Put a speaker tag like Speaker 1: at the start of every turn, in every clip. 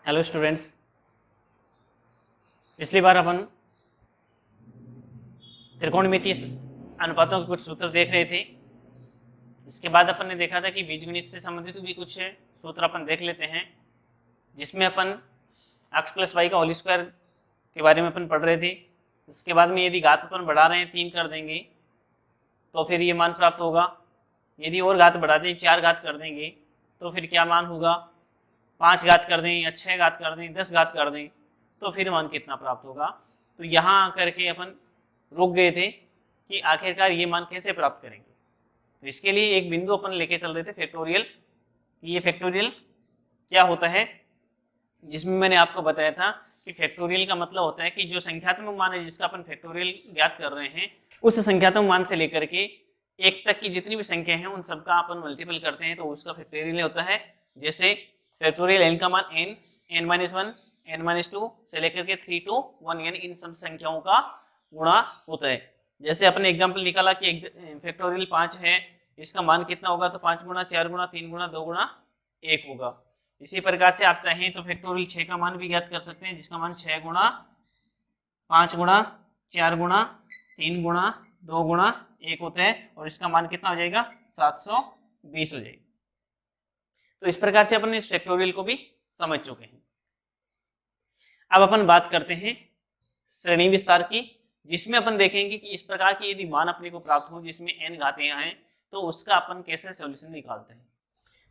Speaker 1: Hello students, पिछली बार अपन त्रिकोणमितीय अनुपातों के कुछ सूत्र देख रहे थे। इसके बाद अपन ने देखा था कि बीजगणित से संबंधित भी कुछ सूत्र अपन देख लेते हैं, जिसमें अपन x प्लस वाई का होल स्क्वायर के बारे में अपन पढ़ रहे थे। उसके बाद में यदि घात अपन बढ़ा रहे हैं 3 कर देंगे तो फिर ये मान प्राप्त होगा। यदि और घात बढ़ा दें 4 घात कर देंगे तो फिर क्या मान होगा, 5 घात कर दें या 6 घात कर दें, 10 घात कर दें तो फिर मान कितना प्राप्त होगा। तो यहाँ आकर के अपन रुक गए थे कि आखिरकार ये मान कैसे प्राप्त करेंगे। तो इसके लिए एक बिंदु अपन लेके चल रहे थे फैक्टोरियल। ये फैक्टोरियल क्या होता है, जिसमें मैंने आपको बताया था कि फैक्टोरियल का मतलब होता है कि जो संख्यात्मक मान है जिसका अपन फैक्टोरियल ज्ञात कर रहे हैं, उस संख्यात्मक मान से लेकर के 1 तक की जितनी भी संख्या है उन सबका अपन मल्टीपल करते हैं तो उसका फैक्टोरियल होता है। जैसे फैक्टोरियल n का मान n, n-1, n-2 से लेकर के 3 to 1 यानी इन सब संख्याओं का गुणा होता है। जैसे अपने एग्जांपल निकाला कि फैक्टोरियल 5 है, इसका मान कितना होगा, तो 5 गुणा 4 गुणा 3 गुणा 2 गुणा 1 होगा। इसी प्रकार से आप चाहें तो फैक्टोरियल 6 का मान भी ज्ञात कर सकते हैं, जिसका मान 6 गुणा 5 गुणा 4 गुणा 3 गुणा 2 गुणा 1 होता है और इसका मान कितना हो जाएगा, 720 हो जाएगा। तो इस प्रकार से अपन इस फैक्टोरियल को भी समझ चुके हैं। अब अपन बात करते हैं श्रेणी विस्तार की, जिसमें अपन देखेंगे कि इस प्रकार की यदि मान अपने को प्राप्त हो जिसमें n घातें हैं तो उसका अपन कैसे सॉल्यूशन निकालते हैं।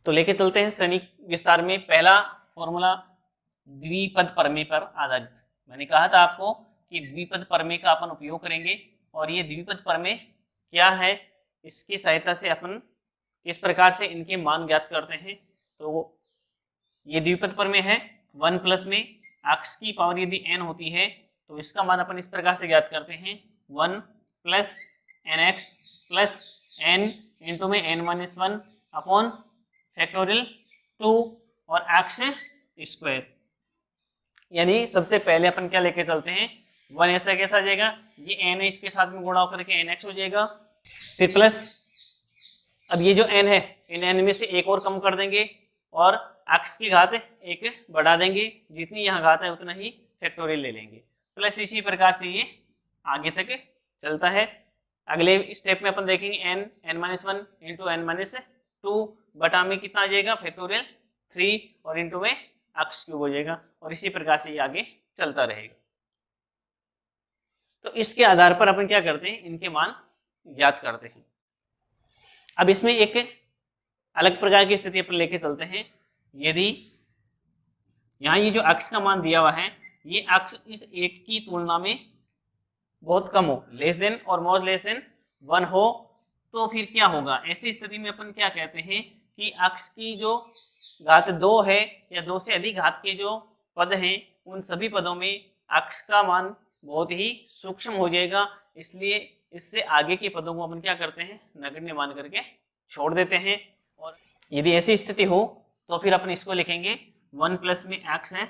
Speaker 1: तो लेके चलते हैं श्रेणी विस्तार में। पहला फॉर्मूला द्विपद प्रमेय पर आधारित। मैंने कहा था आपको कि द्विपद प्रमेय का अपन उपयोग करेंगे और ये द्विपद प्रमेय क्या है, इसकी सहायता से अपन किस प्रकार से इनके मान ज्ञात करते हैं। तो ये द्विपद प्रमेय है। 1 प्लस में x की पावर यदि n होती है तो इसका मान अपन इस प्रकार से ज्ञात करते हैं, 1 plus nx plus n into में n-1 अपॉन फैक्टोरियल 2 और x स्क्वायर। यानी सबसे पहले अपन क्या लेके चलते हैं, 1 ऐसा कैसा आ जाएगा, ये n है, इसके साथ में गुणा होकर के nx हो जाएगा। फिर प्लस, अब ये जो n है इन n में से एक और कम कर देंगे और x की घात एक बढ़ा देंगे, जितनी यहाँ घात है उतना ही फैक्टोरियल ले लेंगे। प्लस इसी प्रकार से ये आगे तक चलता है। अगले स्टेप में अपन देखेंगे n-1 इंटू n-2 बटा में कितना आ जाएगा, फैक्टोरियल 3 और इंटू में x क्यूब हो जाएगा और इसी प्रकार से ये आगे चलता रहेगा। तो इसके आधार पर अपन क्या करते हैं, इनके मान ज्ञात करते हैं। अब इसमें एक अलग प्रकार की स्थिति पर लेके चलते हैं। यदि यहाँ ये जो x का मान दिया हुआ है, ये x इस 1 की तुलना में बहुत कम हो, लेस देन और मोर लेस देन 1 हो, तो फिर क्या होगा। ऐसी स्थिति में अपन क्या कहते हैं कि x की जो घात 2 है या 2 से अधिक घात के जो पद हैं उन सभी पदों में x का मान बहुत ही सूक्ष्म हो जाएगा। इसलिए इससे आगे के पदों को अपन क्या करते हैं, नगण्य मान करके छोड़ देते हैं। और यदि ऐसी स्थिति हो तो फिर अपन इसको लिखेंगे 1 प्लस में x है,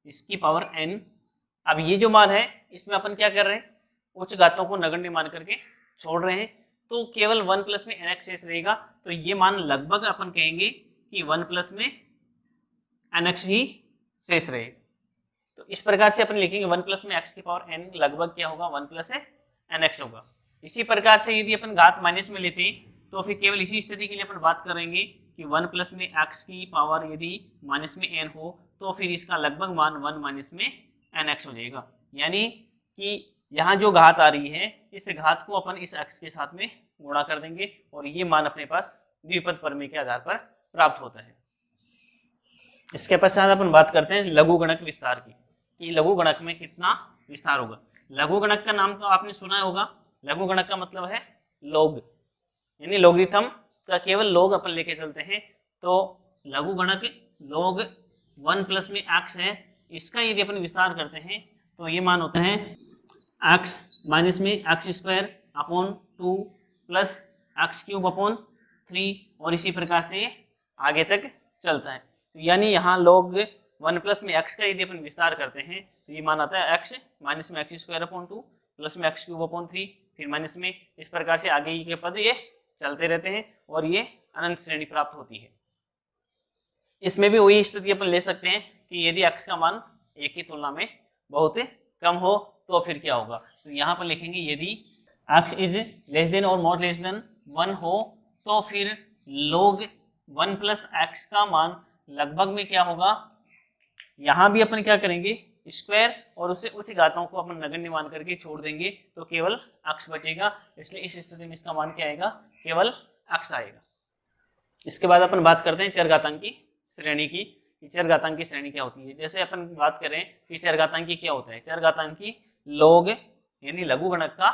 Speaker 1: इसकी पावर n। अब ये जो मान है इसमें अपन क्या कर रहे हैं, उच्च घातों को नगण्य मान करके छोड़ रहे हैं, तो केवल 1 प्लस में nx शेष रहेगा। तो ये मान लगभग अपन कहेंगे कि 1 प्लस में nx ही शेष रहेगा। तो इस प्रकार से अपन लिखेंगे 1 प्लस में x की पावर n लगभग क्या होगा, 1 प्लस nx होगा। इसी प्रकार से यदि अपन घात माइनस में लेते तो फिर केवल इसी स्थिति के लिए अपन बात करेंगे कि 1 प्लस में x की पावर यदि माइनस में n हो तो फिर इसका लगभग मान 1 माइनस में nx हो जाएगा। यानी कि यहाँ जो घात आ रही है इस घात को अपन इस x के साथ में गुणा कर देंगे और ये मान अपने पास द्विपद प्रमेय के आधार पर प्राप्त होता है। इसके पश्चात अपन बात करते हैं लघुगणक विस्तार की, कि लघुगणक में कितना विस्तार होगा। लघुगणक का नाम तो आपने सुना होगा। लघुगणक का मतलब है लॉग, यानी लॉगरिथम का केवल लॉग अपन लेके चलते हैं। तो लघुगणक लॉग 1 प्लस में x है, इसका यदि अपन विस्तार करते हैं तो ये मान होता है x माइनस में x square upon 2 plus x cube upon 3 और इसी प्रकार से आगे तक चलता है। तो यानी यहाँ लॉग 1 प्लस में x का यदि अपन विस्तार करते हैं तो ये मान आता है x माइनस में x स्क्वायर अपॉन 2 प्लस में x क्यूब अपॉन 3 फिर माइनस में, इस प्रकार से आगे के पद ये चलते रहते हैं और ये अनंत श्रेणी प्राप्त होती है। इसमें भी वही स्थिति अपन ले सकते हैं कि यदि x का मान 1 की तुलना में बहुत कम हो तो फिर क्या होगा। तो यहाँ पर लिखेंगे यदि x इज लेस देन और नॉट लेस देन 1 हो तो फिर log 1 प्लस एक्स का मान लगभग में क्या होगा। यहाँ भी अपन क्या करेंगे, स्क्वायर और उससे उच्च घातों को अपन नगण्य मान करके छोड़ देंगे तो केवल x बचेगा। इसलिए इस स्थिति में इसका मान क्या आएगा, केवल x आएगा। इसके बाद अपन बात करते हैं चरघातांकी श्रेणी की। चरघातांकी श्रेणी क्या होती है। जैसे अपन बात करें कि चरघातांकी क्या होता है। चरघातांकी log यानी लघुगणक का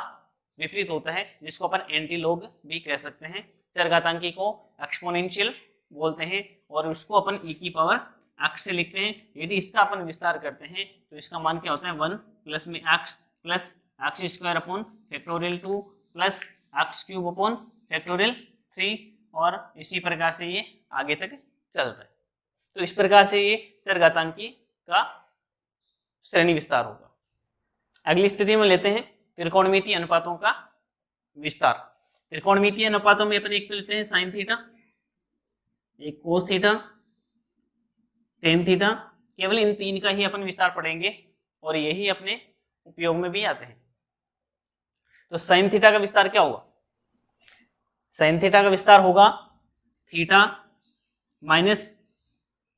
Speaker 1: विपरीत होता है, जिसको अपन एंटी लॉग भी कह सकते हैं। चरघातांकी को एक्सपोनेंशियल बोलते हैं और उसको अपन e की पावर x से लिखते हैं। यदि इसका अपन विस्तार करते हैं तो इसका मान क्या होता है, 1 प्लस में x plus x square upon factorial 2 plus x cube upon factorial 3 और इसी प्रकार से ये आगे तक चलता है। तो इस प्रकार से ये चरघातांकी का श्रेणी विस्तार होगा। अगली स्थिति में लेते हैं त्रिकोणमितीय अनुपातों का विस्तार। त्रिकोणमितीय अनुपातों में अपन एक तो लेते हैं साइन थीटा, एक कोस थीटा, टेन थीटा। केवल इन तीन का ही अपन विस्तार पढ़ेंगे और यही अपने उपयोग में भी आते हैं। तो साइन थीटा का विस्तार क्या होगा, साइन थीटा का विस्तार होगा theta minus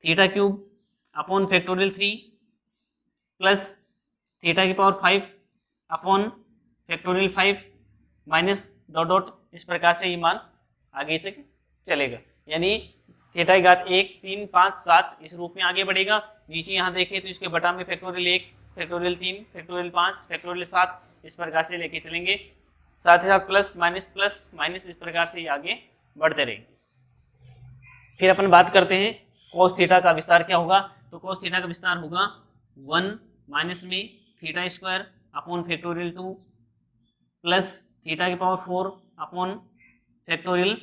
Speaker 1: theta cube upon factorial 3 plus theta की power 5 upon factorial 5 minus dot dot. इस प्रकार से ये मान आगे तक चलेगा, यानी थीटा की घात 1 3 5 7 इस रूप में आगे बढ़ेगा। नीचे यहाँ देखें तो इसके बटा में फैक्टोरियल 1 फैक्टोरियल 3 फैक्टोरियल 5 फैक्टोरियल 7 इस प्रकार से लेके चलेंगे। साथ ही साथ प्लस माइनस इस प्रकार से ये आगे बढ़ते रहेंगे। फिर अपन बात करते हैं कोस थीटा का विस्तार क्या होगा। तो कोस थीटा का विस्तार होगा 1 माइनस में theta square upon factorial 2 plus theta की पावर 4 अपॉन फैक्टोरियल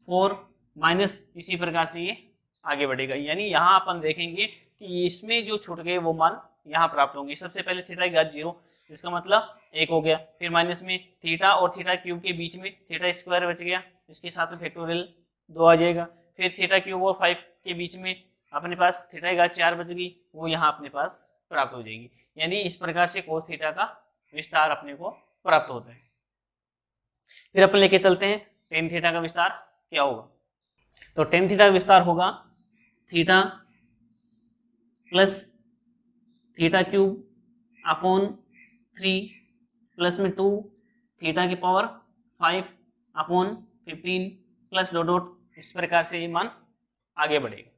Speaker 1: 4 माइनस इसी प्रकार से ये आगे बढ़ेगा। यानी यहाँ अपन देखेंगे कि इसमें जो छूट गए वो मान यहाँ प्राप्त होंगे। सबसे पहले थीटा की घात 0 इसका मतलब 1 हो गया, फिर माइनस में थीटा और थीटा क्यूब के बीच में थीटा स्क्वायर बच गया, इसके साथ में फैक्टोरियल 2 आ जाएगा। फिर थीटा क्यूब और 5 के बीच में अपने पास थीटा की घात 4 बच गई, वो यहाँ अपने पास प्राप्त हो जाएगी। यानी इस प्रकार से कोस थीटा का विस्तार अपने को प्राप्त होता है। फिर अपन लेके चलते हैं टेन थीटा का विस्तार क्या होगा। तो टेन थीटा का विस्तार होगा theta plus theta cube upon 3 plus में 2 थीटा की power 5 upon 15 plus dot dot. इस प्रकार से ये मान आगे बढ़ेगा।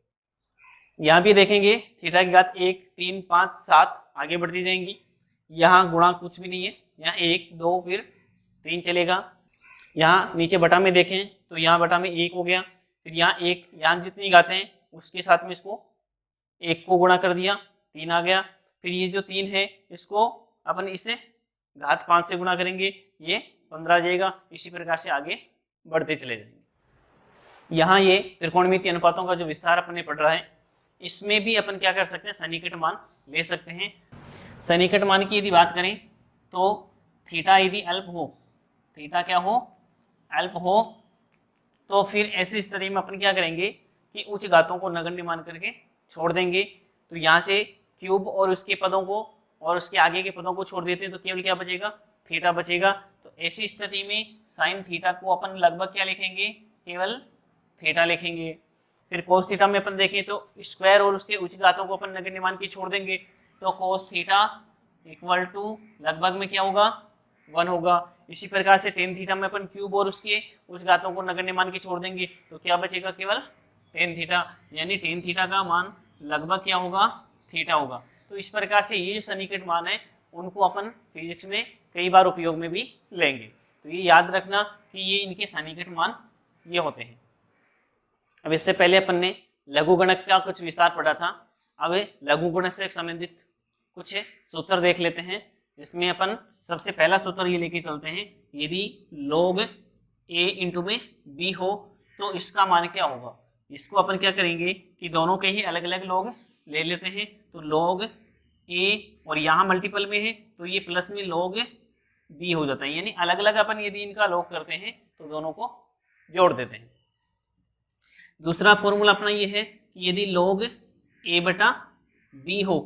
Speaker 1: यहाँ भी देखेंगे थीटा की घात 1 3 5 7 आगे बढ़ती जाएंगी। यहाँ गुणा कुछ भी नहीं है, यहाँ 1 2 फिर 3 चलेगा। यहाँ नीचे बटा में देखें तो यहाँ बटा में 1 हो गया, फिर यहाँ 1, यहाँ जितनी घातें हैं उसके साथ में इसको 1 को गुणा कर दिया 3 आ गया। फिर ये जो 3 है इसको अपन इसे घात 5 से गुणा करेंगे, ये 15 आ जाएगा। इसी प्रकार से आगे बढ़ते चले जाएंगे। यहाँ ये त्रिकोणमितीय अनुपातों का जो विस्तार अपन ने पढ़ रहा है, इसमें भी अपन क्या कर सकते हैं, सन्निकट मान ले सकते हैं। सन्निकट मान की यदि बात करें तो थीटा यदि अल्प हो, थीटा क्या हो, अल्प हो, तो फिर ऐसी स्थिति में अपन क्या करेंगे कि उच्च घातों को नगण्य मान करके छोड़ देंगे। तो यहाँ से क्यूब और उसके पदों को और उसके आगे के पदों को छोड़ देते हैं तो केवल क्या बचेगा, थीटा बचेगा। तो ऐसी स्थिति में साइन थीटा को अपन लगभग क्या लिखेंगे, केवल थीटा लिखेंगे। फिर कोस थीटा में अपन देखें तो स्क्वायर और उसके उच्च घातों को अपन नगण्य मान के छोड़ देंगे, तो कोस थीटा इक्वल टू लगभग में क्या होगा, 1 होगा। इसी प्रकार से टेन थीटा में अपन क्यूब और उसके उच्च घातों को नगण्य मान के छोड़ देंगे तो क्या बचेगा, केवल टेन थीटा। यानी टेन थीटा का मान लगभग क्या होगा, थीटा होगा। तो इस प्रकार से ये जो सन्निकट मान है उनको अपन फिजिक्स में कई बार उपयोग में भी लेंगे। तो ये याद रखना कि ये इनके सन्निकट मान ये होते हैं। अब इससे पहले अपन ने लघुगणक का कुछ विस्तार पढ़ा था। अब लघुगणक से संबंधित कुछ सूत्र देख लेते हैं। इसमें अपन सबसे पहला सूत्र ये लेके चलते हैं, यदि log a इंटू में b हो तो इसका मान क्या होगा। इसको अपन क्या करेंगे कि दोनों के ही अलग अलग log ले लेते हैं। तो log a और यहाँ मल्टीपल में है तो ये प्लस में log b हो जाता है। यानी अलग अलग अपन यदि इनका log करते हैं तो दोनों को जोड़ देते हैं। दूसरा फॉर्मूला अपना ये है कि यदि log a बटा b हो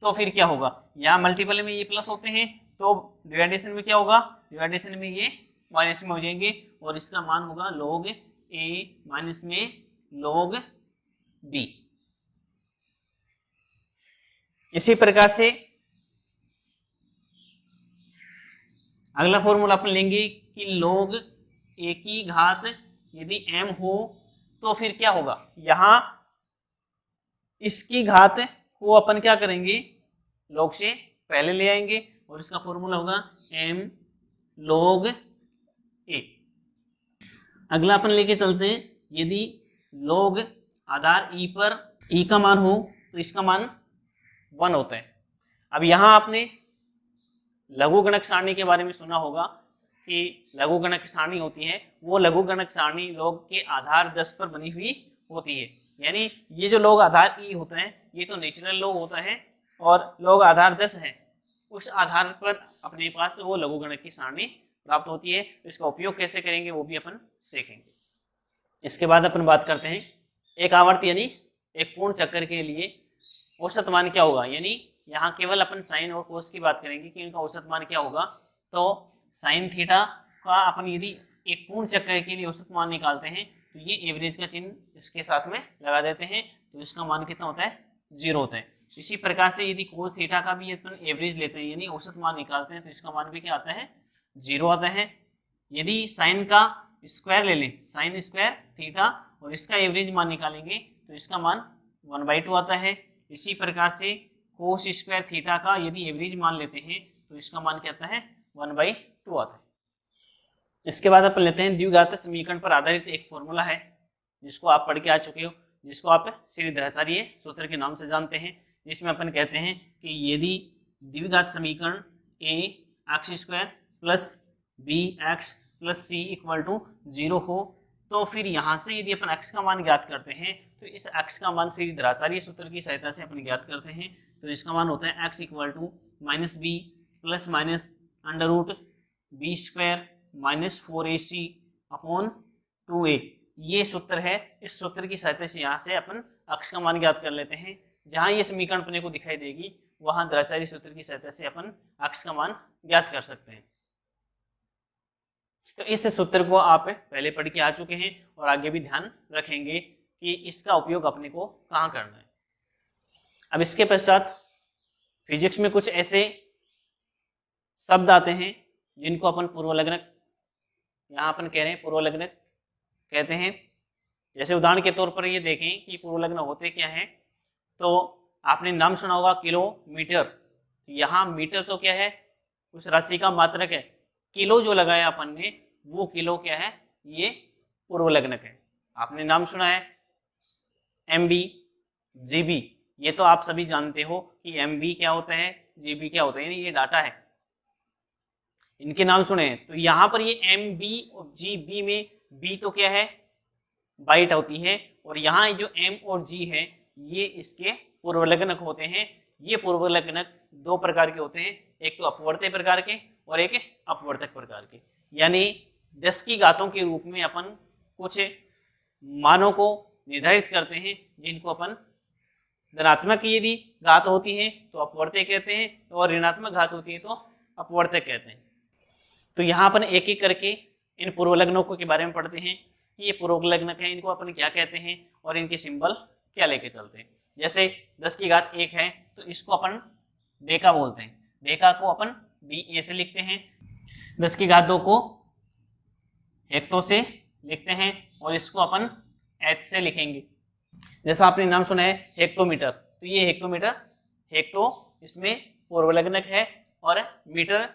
Speaker 1: तो फिर क्या होगा, यहाँ मल्टीपल में ये प्लस होते हैं तो डिवाइडेशन में क्या होगा, डिवाइडेशन में ये माइनस में हो जाएंगे और इसका मान होगा log a माइनस में log b। इसी प्रकार से अगला फॉर्मूला अपन लेंगे कि log a की घात यदि m हो तो फिर क्या होगा, यहाँ इसकी घात को अपन क्या करेंगे, log से पहले ले आएंगे और इसका फॉर्मूला होगा m log a। अगला अपन लेके चलते हैं, यदि log आधार e पर e का मान हो तो इसका मान 1 होता है। अब यहाँ आपने लघुगणक सारणी के बारे में सुना होगा कि लघुगणक सारणी होती है, वो लघुगणक सारणी log के आधार 10 पर बनी हुई होती है। यानी ये जो log आधार e होता है ये तो नेचुरल log होता है और log आधार 10 है, उस आधार पर अपने पास वो लघुगणक की सारणी प्राप्त होती है। तो इसका उपयोग कैसे करेंगे वो भी अपन सीखेंगे। इसके बाद अपन बात करते हैं एक आवर्त यानी एक पूर्ण चक्कर के लिए औसत मान क्या होगा। यानी यहाँ केवल अपन साइन और कोस की बात करेंगे कि इनका औसत मान क्या होगा। तो साइन थीटा का अपन यदि एक पूर्ण चक्कर के लिए औसत मान निकालते हैं तो ये एवरेज का चिन्ह इसके साथ में लगा देते हैं, तो इसका मान कितना होता है, 0 होता है। इसी प्रकार से यदि कोस थीटा का भी अपन एवरेज लेते हैं यानी औसत मान निकालते हैं तो इसका मान भी क्या आता है, 0 आता है। यदि साइन का स्क्वायर ले लें, साइन स्क्वायर थीटा, और इसका एवरेज मान निकालेंगे तो इसका मान 1/2 आता है। इसी प्रकार से कोस स्क्वायर थीटा का यदि एवरेज मान लेते हैं तो इसका मान क्या आता है, 1/2 आता है। इसके बाद अपन लेते हैं द्विघात समीकरण पर आधारित एक फॉर्मूला है जिसको आप पढ़ के आ चुके हो, जिसको आप श्रीधराचार्य सूत्र के नाम से जानते हैं, जिसमें अपन कहते हैं कि यदि द्विघात समीकरण a x square plus b x plus c equal to 0 हो तो फिर यहाँ से यदि अपन x का मान ज्ञात करते हैं तो इस x का मान श्रीधराचार्य सूत्र की सहायता से अपन ज्ञात करते हैं। तो इसका मान होता है x equal to minus b plus minus under root b square minus 4ac upon 2a। ये सूत्र है, इस सूत्र की सहायता से यहाँ से अपन x का मान ज्ञात कर लेते हैं। जहाँ ये समीकरण अपने को दिखाई देगी वहाँ द्विघात सूत्र की सहायता से अपन x का मान ज्ञात कर सकते हैं। तो इस सूत्र को आप पहले पढ़ के आ चुके हैं और आगे भी ध्यान रखेंगे कि इसका उपयोग अपने को कहाँ करना है। अब इसके पश्चात फिजिक्स में कुछ ऐसे शब्द आते हैं जिनको अपन पूर्वलग्नक, यहाँ अपन कह रहे हैं पूर्वलग्नक कहते हैं। जैसे उदाहरण के तौर पर ये देखें कि पूर्वलग्न होते क्या हैं, तो आपने नाम सुना होगा किलोमीटर। यहाँ मीटर तो क्या है, उस राशि का मात्रक है। किलो जो लगाया अपन ने वो किलो क्या है, ये पूर्वलग्नक है। आपने नाम सुना है MB GB, ये तो आप सभी जानते हो कि MB क्या होता है, GB क्या होता है, यानी ये डाटा है, इनके नाम सुने। तो यहाँ पर ये MB और GB में B तो क्या है, बाइट होती है, और यहाँ जो M और G है ये इसके पूर्वलग्नक होते हैं। ये पूर्वलग्नक दो प्रकार के होते हैं, एक तो अपवर्त्य प्रकार के और एक अपवर्तक प्रकार के। यानी 10 की घातों के रूप में अपन कुछ मानों को निर्धारित करते हैं जिनको अपन धनात्मक यदि घात होती है तो अपवर्त्य कहते हैं और ऋणात्मक घात होती है तो अपवर्तक कहते हैं। तो यहाँ अपन एक एक करके इन पूर्वलग्नों के बारे में पढ़ते हैं कि ये पूर्वलग्नक है, इनको अपन क्या कहते हैं और इनके सिंबल क्या लेके चलते हैं। जैसे 10 की घात 1 है तो इसको अपन डेका बोलते हैं, डेका को अपन DA से लिखते हैं। 10 की घात 2 को हेक्टो से लिखते हैं और इसको अपन H से लिखेंगे। जैसा आपने नाम सुना है हेक्टोमीटर, तो ये हेक्टोमीटर, हेक्टो इसमें पूर्वलग्नक है और मीटर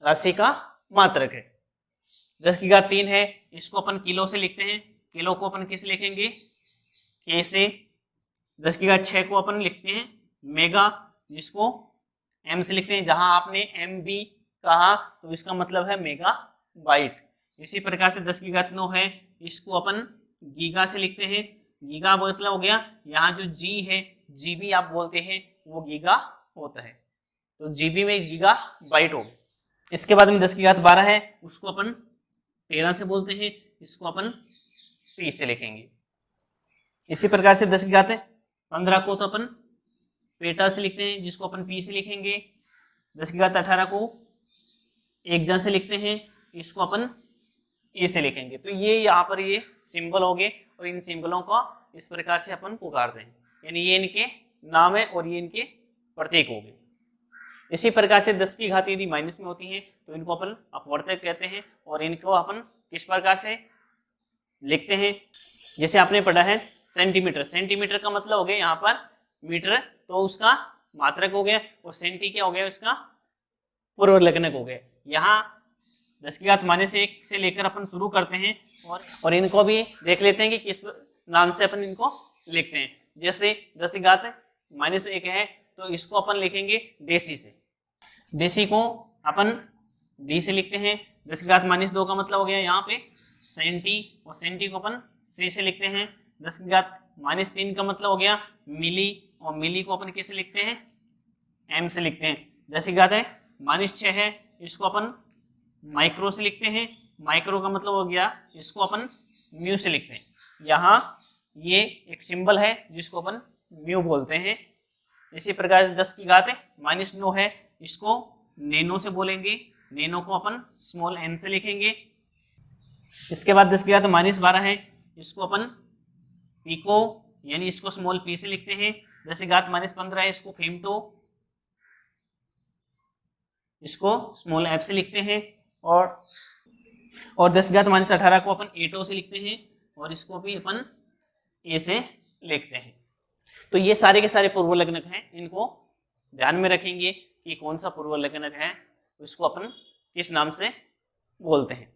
Speaker 1: राशि का मात्रक है। 10 की घात 3 है, इसको अपन किलो से लिखते हैं, किलो को अपन किस लिखेंगे, K से। 10 की घात 6 को अपन लिखते हैं मेगा, जिसको M से लिखते हैं। जहां आपने MB कहा तो इसका मतलब है मेगा बाइट। इसी प्रकार से 10 की घात 9 है, इसको अपन गीगा से लिखते हैं, गीगा मतलब हो गया, यहाँ जो G है GB आप बोलते हैं वो गीगा होता है, तो GB में गीगा बाइट होगा। इसके बाद में 10 की घात 12 है, उसको अपन 13 से बोलते हैं, इसको अपन P से लिखेंगे। इसी प्रकार से 10 की घात 15 को तो अपन पेटा से लिखते हैं, जिसको अपन पी से लिखेंगे। 10 की घात 18 को एकजा से लिखते हैं, इसको अपन ए से लिखेंगे। तो ये यहाँ पर ये सिंबल हो गए और इन सिंबलों को इस प्रकार से अपन पुकारते हैं, यानी ये इनके नाम है और ये इनके प्रतीक हो गए। इसी प्रकार से 10 की घात यदि माइनस में होती है तो इनको अपन अपवर्तक कहते हैं और इनको अपन किस प्रकार से लिखते हैं, जैसे आपने पढ़ा है सेंटीमीटर। सेंटीमीटर का मतलब हो गया यहाँ पर मीटर, तो उसका मात्रक हो गया, और सेंटी क्या हो गया, उसका पूर्वलग्नक हो गया। यहाँ 10 की घात -1 से लेकर अपन शुरू करते हैं और इनको भी देख लेते हैं कि किस नाम से अपन इनको लिखते हैं। जैसे 10 की घात -1 है तो इसको अपन लिखेंगे डेसी से, डेसी को अपन डी से लिखते हैं। 10 की घात -2 का मतलब हो गया यहाँ पे सेंटी, और सेंटी को अपन सी से लिखते हैं। 10 की घात -3 का मतलब हो गया मिली, और मिली को अपन किससे लिखते हैं, एम से लिखते हैं। 10 की घात -6 है, इसको अपन माइक्रो से लिखते हैं। माइक्रो का मतलब हो गया इसको अपन म्यू से लिखते हैं। यहाँ ये एक सिंबल है जिसको अपन म्यू बोलते हैं। इसी प्रकार से 10 की घात -9 है, इसको नैनो से बोलेंगे। नैनो को अपन स्मॉल एन से लिखेंगे। इसके बाद 10 की घात -12 है, इसको अपन पिको यानी इसको स्मॉल पी से लिखते हैं। 10 की घात -15 है, इसको फेमटो, इसको स्मॉल एफ से लिखते हैं। और 10 की घात -18 को अपन एटो से लिखते हैं और इसको भी अपन ए से लिखते हैं। तो ये सारे के सारे पूर्वलग्नक हैं, इनको ध्यान में रखेंगे कि कौन सा पूर्वलग्नक है, उसको अपन किस नाम से बोलते हैं।